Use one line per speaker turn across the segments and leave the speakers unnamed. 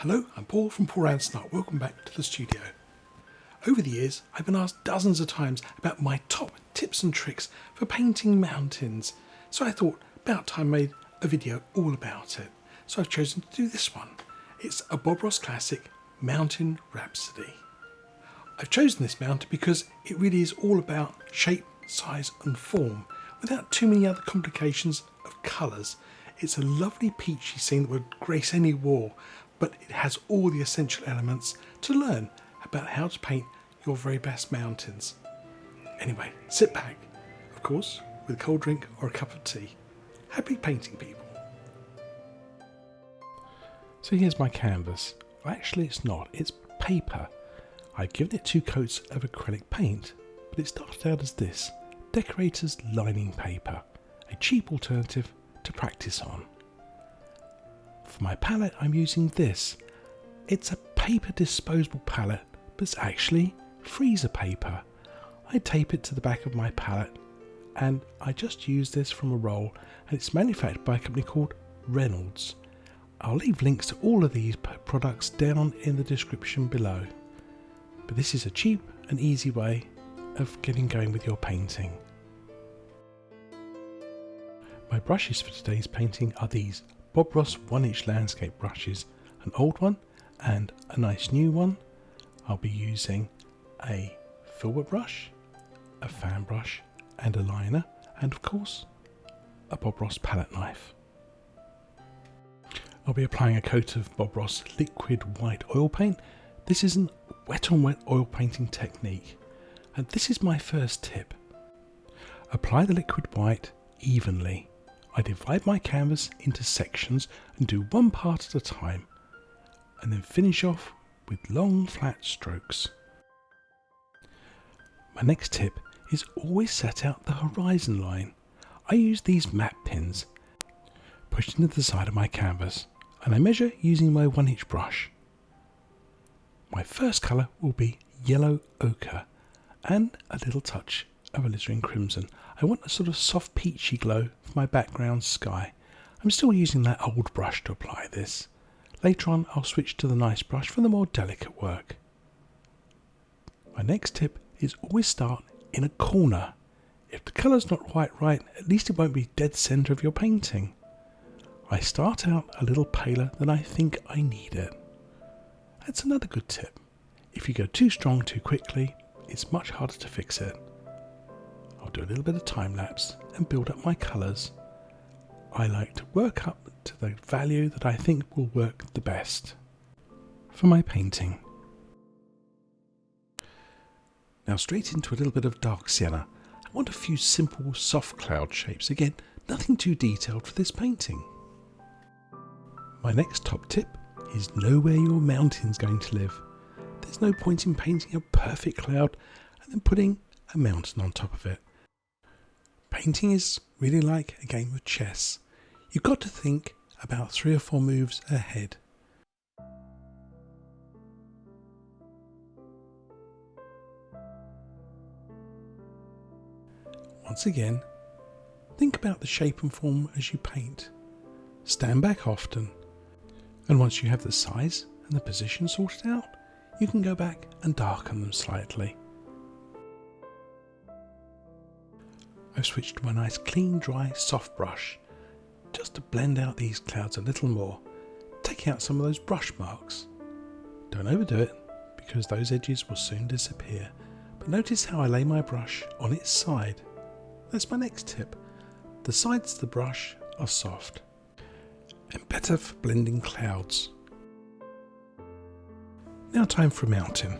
Hello, I'm Paul from Ranson. Welcome back to the studio. Over the years, I've been asked dozens of times about my top tips and tricks for painting mountains. So I thought about time I made a video all about it. So I've chosen to do this one. It's a Bob Ross classic, Mountain Rhapsody. I've chosen this mountain because it really is all about shape, size and form, without too many other complications of colours. It's a lovely peachy scene that would grace any wall, but it has all the essential elements to learn about how to paint your very best mountains. Anyway, sit back, of course, with a cold drink or a cup of tea. Happy painting, people. So here's my canvas. Well, actually it's not, it's paper. I've given it 2 coats of acrylic paint, but it started out as this, decorator's lining paper, a cheap alternative to practice on. For my palette I'm using this. It's a paper disposable palette, but it's actually freezer paper. I tape it to the back of my palette and I just use this from a roll, and it's manufactured by a company called Reynolds. I'll leave links to all of these products down in the description below. But this is a cheap and easy way of getting going with your painting. My brushes for today's painting are these Bob Ross 1-inch landscape brushes, an old one and a nice new one. I'll be using a filbert brush, a fan brush and a liner, and of course a Bob Ross palette knife. I'll be applying a coat of Bob Ross liquid white oil paint. This is a wet on wet oil painting technique, and this is my first tip. Apply the liquid white evenly. I divide my canvas into sections and do one part at a time, and then finish off with long flat strokes. My next tip is always set out the horizon line. I use these map pins pushed into the side of my canvas, and I measure using my 1-inch brush. My first colour will be yellow ochre and a little touch of alizarin crimson. I want a sort of soft peachy glow for my background sky. I'm still using that old brush to apply this. Later on I'll switch to the nice brush for the more delicate work. My next tip is always start in a corner. If the colour's not quite right, at least it won't be dead centre of your painting. I start out a little paler than I think I need it. That's another good tip. If you go too strong too quickly, it's much harder to fix it. I'll do a little bit of time lapse and build up my colours. I like to work up to the value that I think will work the best for my painting. Now straight into a little bit of dark sienna. I want a few simple soft cloud shapes. Again, nothing too detailed for this painting. My next top tip is know where your mountain's going to live. There's no point in painting a perfect cloud and then putting a mountain on top of it. Painting is really like a game of chess. You've got to think about 3 or 4 moves ahead. Once again, think about the shape and form as you paint. Stand back often, and once you have the size and the position sorted out, you can go back and darken them slightly. I've switched to a nice clean, dry, soft brush just to blend out these clouds a little more, take out some of those brush marks. Don't overdo it because those edges will soon disappear, but notice how I lay my brush on its side. That's my next tip. The sides of the brush are soft and better for blending clouds. Now time for a mountain.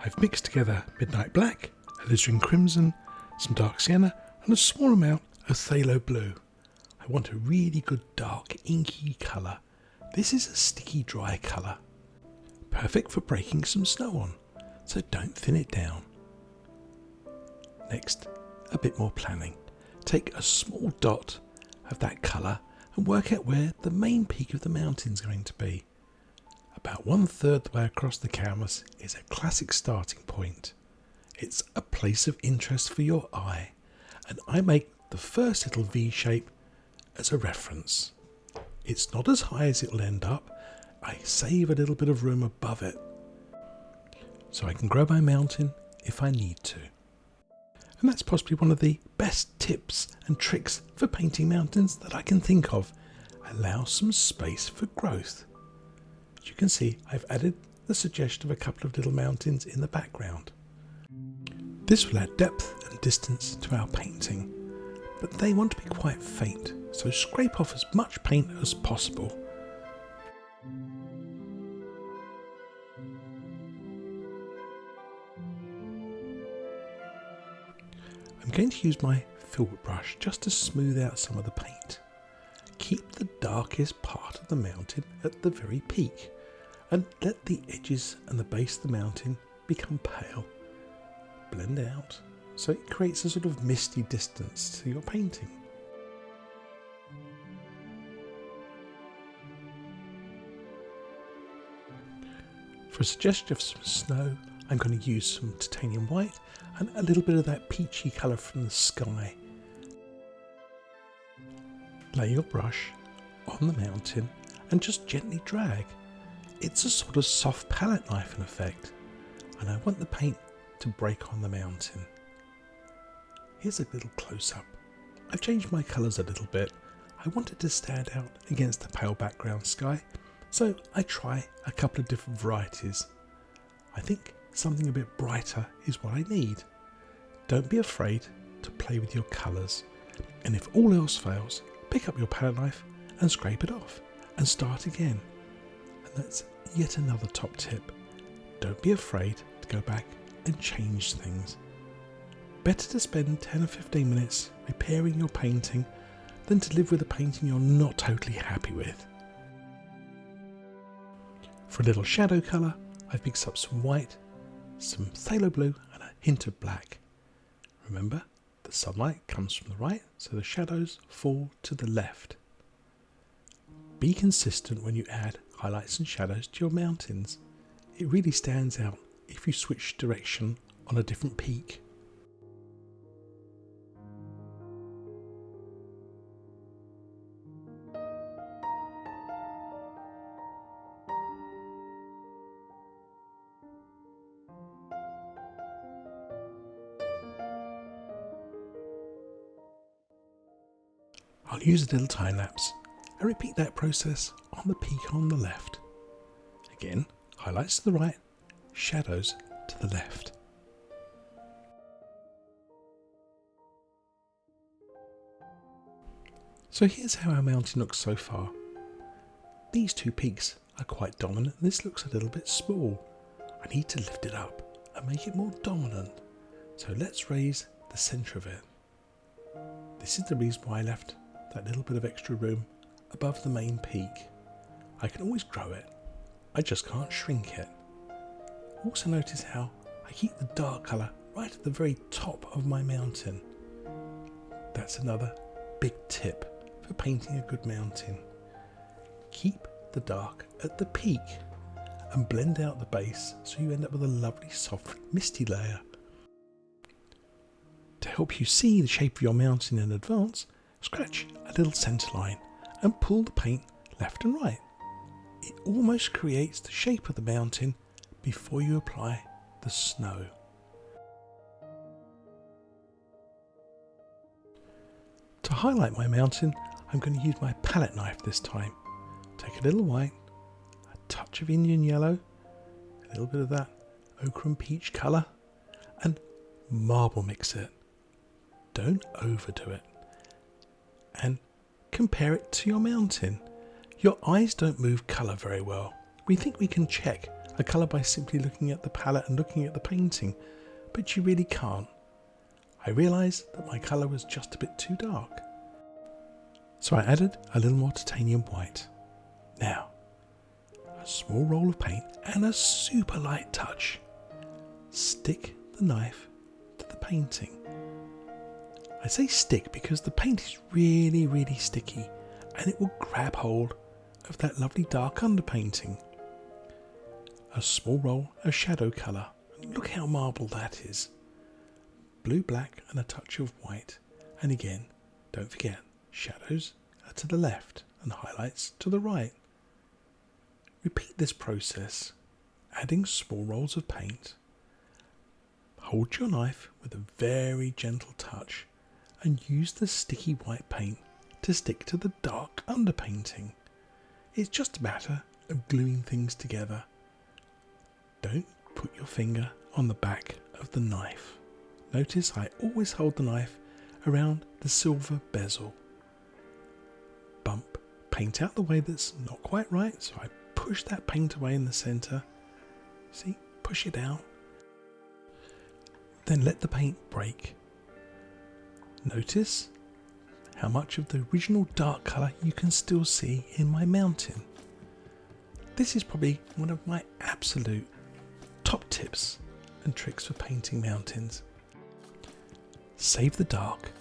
I've mixed together midnight black, alizarin crimson, some dark sienna and a small amount of phthalo blue. I want a really good dark inky colour. This is a sticky dry colour. Perfect for breaking some snow on, so don't thin it down. Next, a bit more planning. Take a small dot of that colour and work out where the main peak of the mountain is going to be. About 1/3 the way across the canvas is a classic starting point. It's a place of interest for your eye, and I make the first little V shape as a reference. It's not as high as it'll end up. I save a little bit of room above it, so I can grow my mountain if I need to. And that's possibly one of the best tips and tricks for painting mountains that I can think of. Allow some space for growth. As you can see, I've added the suggestion of a couple of little mountains in the background. This will add depth and distance to our painting, but they want to be quite faint, so scrape off as much paint as possible. I'm going to use my filbert brush just to smooth out some of the paint. Keep the darkest part of the mountain at the very peak and let the edges and the base of the mountain become pale. Blend out so it creates a sort of misty distance to your painting. For a suggestion of some snow, I'm going to use some titanium white and a little bit of that peachy colour from the sky. Lay your brush on the mountain and just gently drag. It's a sort of soft palette knife in effect, and I want the paint to break on the mountain. Here's a little close-up. I've changed my colours a little bit. I want it to stand out against the pale background sky, so I try a couple of different varieties. I think something a bit brighter is what I need. Don't be afraid to play with your colours, and if all else fails, pick up your palette knife and scrape it off and start again. And that's yet another top tip. Don't be afraid to go back and change things. Better to spend 10 or 15 minutes repairing your painting than to live with a painting you're not totally happy with. For a little shadow colour, I've mixed up some white, some phthalo blue and a hint of black. Remember, the sunlight comes from the right, so the shadows fall to the left. Be consistent when you add highlights and shadows to your mountains. It really stands out if you switch direction on a different peak. I'll use a little time lapse and repeat that process on the peak on the left. Again, highlights to the right, shadows to the left. So here's how our mountain looks so far. These two peaks are quite dominant and this looks a little bit small. I need to lift it up and make it more dominant. So let's raise the centre of it. This is the reason why I left that little bit of extra room above the main peak. I can always grow it, I just can't shrink it. Also notice how I keep the dark colour right at the very top of my mountain. That's another big tip for painting a good mountain. Keep the dark at the peak and blend out the base so you end up with a lovely soft misty layer. To help you see the shape of your mountain in advance, scratch a little centre line and pull the paint left and right. It almost creates the shape of the mountain before you apply the snow. To highlight my mountain, I'm going to use my palette knife this time. Take a little white, a touch of Indian yellow, a little bit of that ochre and peach colour, and marble mix it. Don't overdo it. And compare it to your mountain. Your eyes don't move colour very well. We think we can check a colour by simply looking at the palette and looking at the painting, but you really can't. I realised that my colour was just a bit too dark, so I added a little more titanium white. Now, a small roll of paint and a super light touch. Stick the knife to the painting. I say stick because the paint is really, really sticky and it will grab hold of that lovely dark underpainting. A small roll of shadow colour. Look how marble that is. Blue, black and a touch of white. And again, don't forget, shadows are to the left and highlights to the right. Repeat this process, adding small rolls of paint. Hold your knife with a very gentle touch and use the sticky white paint to stick to the dark underpainting. It's just a matter of gluing things together. Don't put your finger on the back of the knife. Notice I always hold the knife around the silver bezel. Bump paint out the way that's not quite right, so I push that paint away in the centre. See, push it out. Then let the paint break. Notice how much of the original dark colour you can still see in my mountain. This is probably one of my absolute top tips and tricks for painting mountains. Save the dark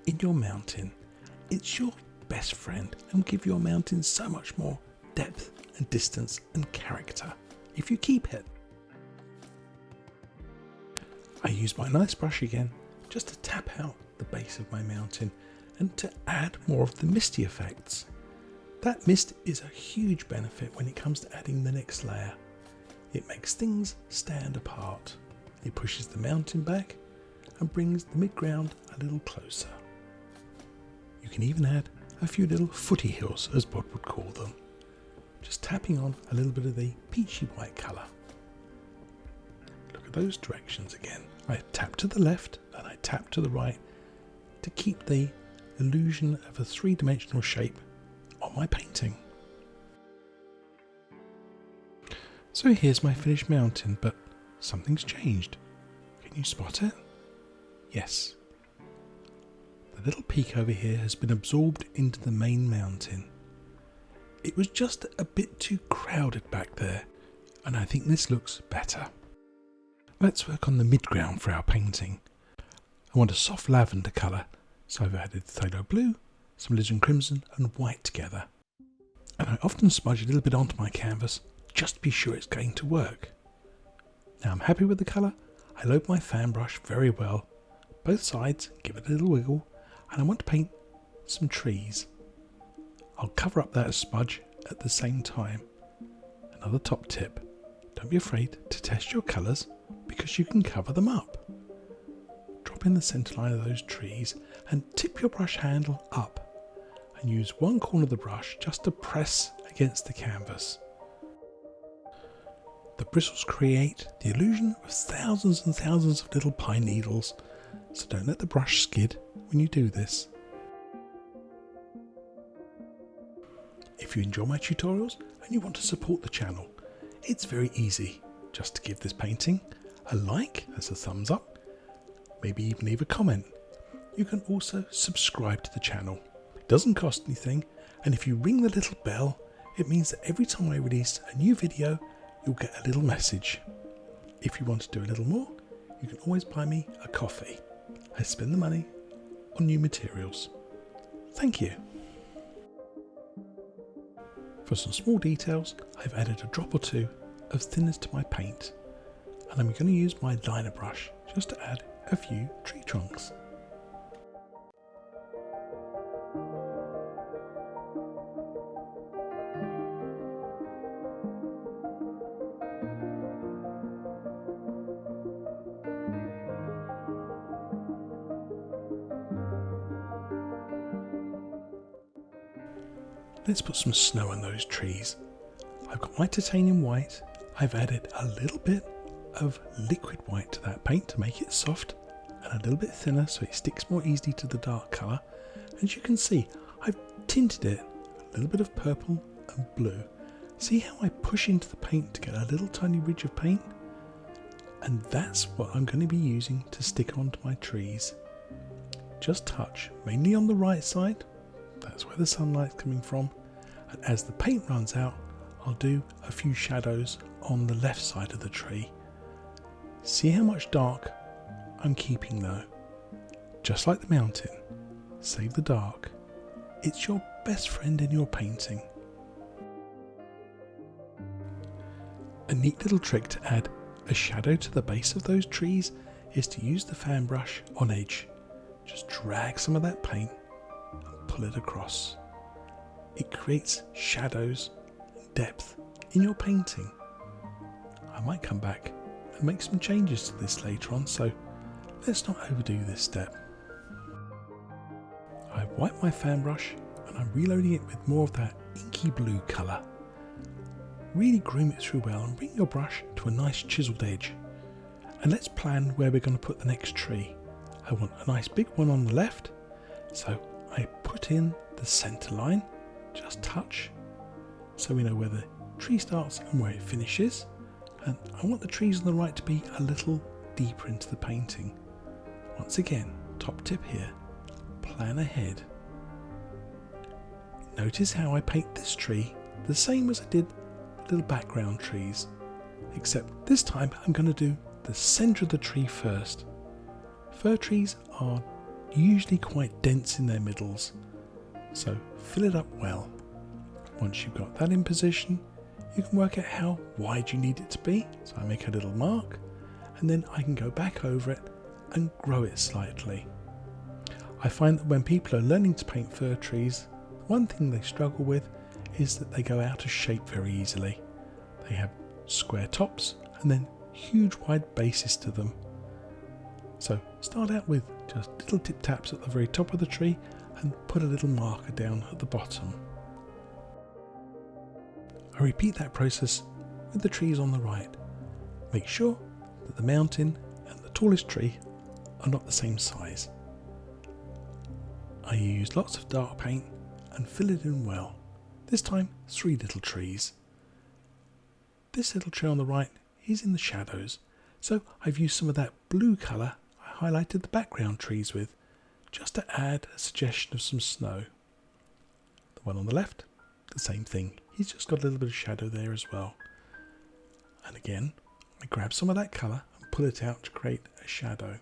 in your mountain. It's your best friend and will give your mountain so much more depth and distance and character if you keep it. I use my nice brush again just to tap out the base of my mountain and to add more of the misty effects. That mist is a huge benefit when it comes to adding the next layer. It makes things stand apart. It pushes the mountain back and brings the midground a little closer. You can even add a few little footy hills, as Bod would call them, just tapping on a little bit of the peachy white colour. Look at those directions again. I tap to the left and I tap to the right to keep the illusion of a three-dimensional shape on my painting. So here's my finished mountain, but something's changed. Can you spot it? Yes. The little peak over here has been absorbed into the main mountain. It was just a bit too crowded back there, and I think this looks better. Let's work on the midground for our painting. I want a soft lavender colour, so I've added phthalo blue, some alizarin crimson and white together. And I often smudge a little bit onto my canvas just to be sure it's going to work. Now I'm happy with the colour. I load my fan brush very well. Both sides, give it a little wiggle, and I want to paint some trees. I'll cover up that smudge at the same time. Another top tip, don't be afraid to test your colours because you can cover them up. Drop in the centre line of those trees and tip your brush handle up and use one corner of the brush just to press against the canvas. The bristles create the illusion of thousands and thousands of little pine needles, so don't let the brush skid when you do this. If you enjoy my tutorials and you want to support the channel, it's very easy just to give this painting a like, that's a thumbs up, maybe even leave a comment. You can also subscribe to the channel. It doesn't cost anything, and if you ring the little bell, it means that every time I release a new video, you'll get a little message. If you want to do a little more, you can always buy me a coffee. I spend the money on new materials. Thank you. For some small details, I've added a drop or two of thinners to my paint, and I'm going to use my liner brush just to add a few tree trunks. Let's put some snow on those trees. I've got my titanium white. I've added a little bit of liquid white to that paint to make it soft and a little bit thinner so it sticks more easily to the dark colour. As you can see, I've tinted it a little bit of purple and blue. See how I push into the paint to get a little tiny ridge of paint? And that's what I'm going to be using to stick onto my trees. Just touch, mainly on the right side. That's where the sunlight's coming from, and as the paint runs out, I'll do a few shadows on the left side of the tree. See how much dark I'm keeping though. Just like the mountain, save the dark. It's your best friend in your painting. A neat little trick to add a shadow to the base of those trees is to use the fan brush on edge. Just drag some of that paint and pull it across. It creates shadows and depth in your painting. I might come back and make some changes to this later on, so let's not overdo this step. I've wiped my fan brush and I'm reloading it with more of that inky blue colour. Really groom it through well and bring your brush to a nice chiselled edge. And let's plan where we're going to put the next tree. I want a nice big one on the left, so I put in the centre line, just touch, so we know where the tree starts and where it finishes. And I want the trees on the right to be a little deeper into the painting. Once again, top tip here, plan ahead. Notice how I paint this tree the same as I did little background trees, except this time I'm going to do the centre of the tree first. Fir trees are usually quite dense in their middles, so fill it up well. Once you've got that in position, you can work out how wide you need it to be, so I make a little mark and then I can go back over it and grow it slightly. I find that when people are learning to paint fir trees, one thing they struggle with is that they go out of shape very easily. They have square tops and then huge wide bases to them. So start out with just little tip taps at the very top of the tree and put a little marker down at the bottom. I repeat that process with the trees on the right. Make sure that the mountain and the tallest tree are not the same size. I use lots of dark paint and fill it in well. This time 3 little trees. This little tree on the right is in the shadows, so I've used some of that blue colour I highlighted the background trees with, just to add a suggestion of some snow. The one on the left, the same thing, he's just got a little bit of shadow there as well. And again, I grab some of that colour and pull it out to create a shadow.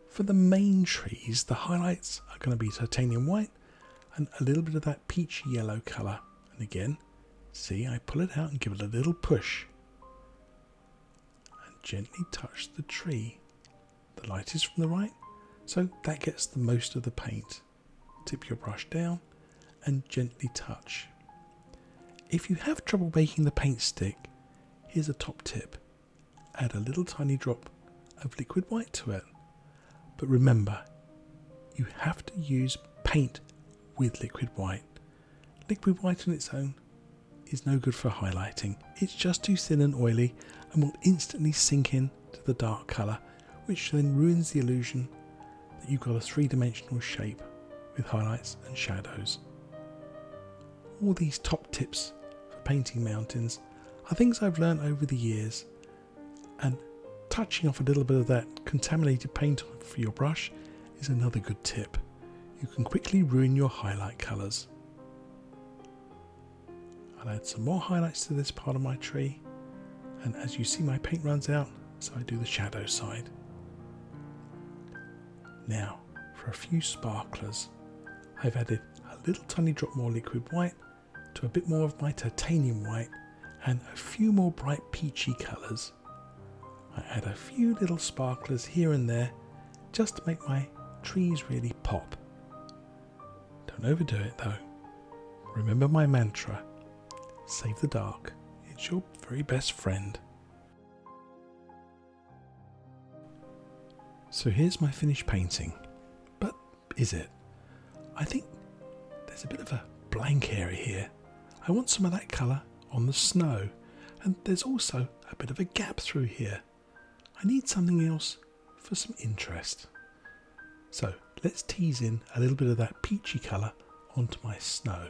For the main trees, the highlights are going to be titanium white and a little bit of that peachy yellow colour. And again, see, I pull it out and give it a little push. And gently touch the tree. The light is from the right, so that gets the most of the paint. Tip your brush down and gently touch. If you have trouble making the paint stick, here's a top tip. Add a little tiny drop of liquid white to it. But remember, you have to use paint with liquid white. Liquid white on its own is no good for highlighting. It's just too thin and oily and will instantly sink in to the dark colour, which then ruins the illusion that you've got a 3-dimensional shape with highlights and shadows. All these top tips for painting mountains are things I've learned over the years, and touching off a little bit of that contaminated paint for your brush is another good tip. You can quickly ruin your highlight colours. I'll add some more highlights to this part of my tree, and as you see my paint runs out, so I do the shadow side. Now for a few sparklers. I've added a little tiny drop more liquid white to a bit more of my titanium white and a few more bright peachy colours. I add a few little sparklers here and there just to make my trees really pop. Don't overdo it though. Remember my mantra, save the dark, it's your very best friend. So here's my finished painting, but is it? I think there's a bit of a blank area here. I want some of that colour on the snow, and there's also a bit of a gap through here. I need something else for some interest. So let's tease in a little bit of that peachy colour onto my snow.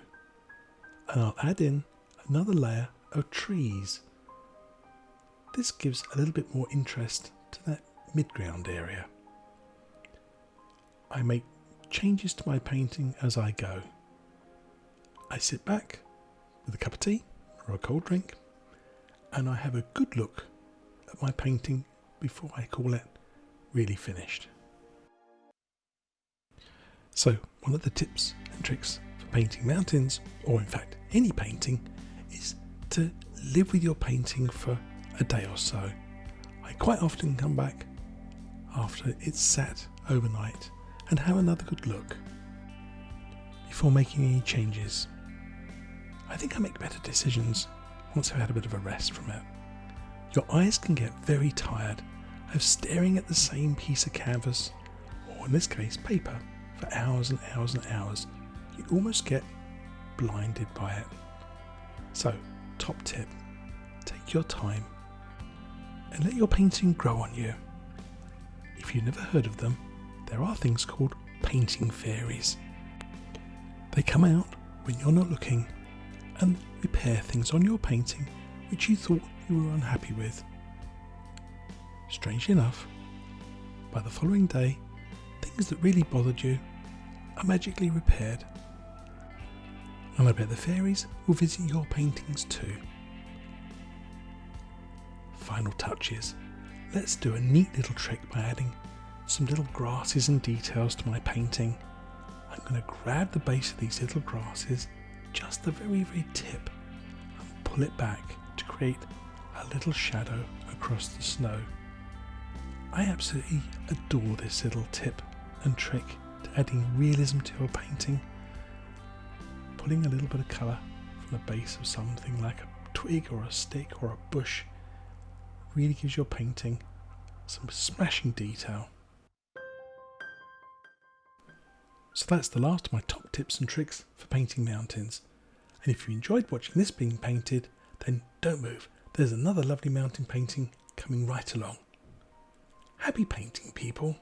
And I'll add in another layer of trees. This gives a little bit more interest to that mid-ground area. I make changes to my painting as I go. I sit back with a cup of tea or a cold drink, and I have a good look at my painting before I call it really finished. So one of the tips and tricks for painting mountains, or in fact any painting, is to live with your painting for a day or so. I quite often come back after it's sat overnight and have another good look before making any changes. I think I make better decisions once I've had a bit of a rest from it. Your eyes can get very tired of staring at the same piece of canvas, or in this case paper, for hours and hours and hours. You almost get blinded by it. So, top tip, take your time and let your painting grow on you. If you've never heard of them, there are things called painting fairies. They come out when you're not looking and repair things on your painting which you thought you were unhappy with. Strangely enough, by the following day, things that really bothered you are magically repaired. And I bet the fairies will visit your paintings too. Final touches. Let's do a neat little trick by adding some little grasses and details to my painting. I'm going to grab the base of these little grasses, just the very tip, and pull it back to create a little shadow across the snow. I absolutely adore this little tip and trick to adding realism to your painting. Pulling a little bit of colour from the base of something like a twig or a stick or a bush really gives your painting some smashing detail. So that's the last of my top tips and tricks for painting mountains. And if you enjoyed watching this being painted, then don't move. There's another lovely mountain painting coming right along. Happy painting, people!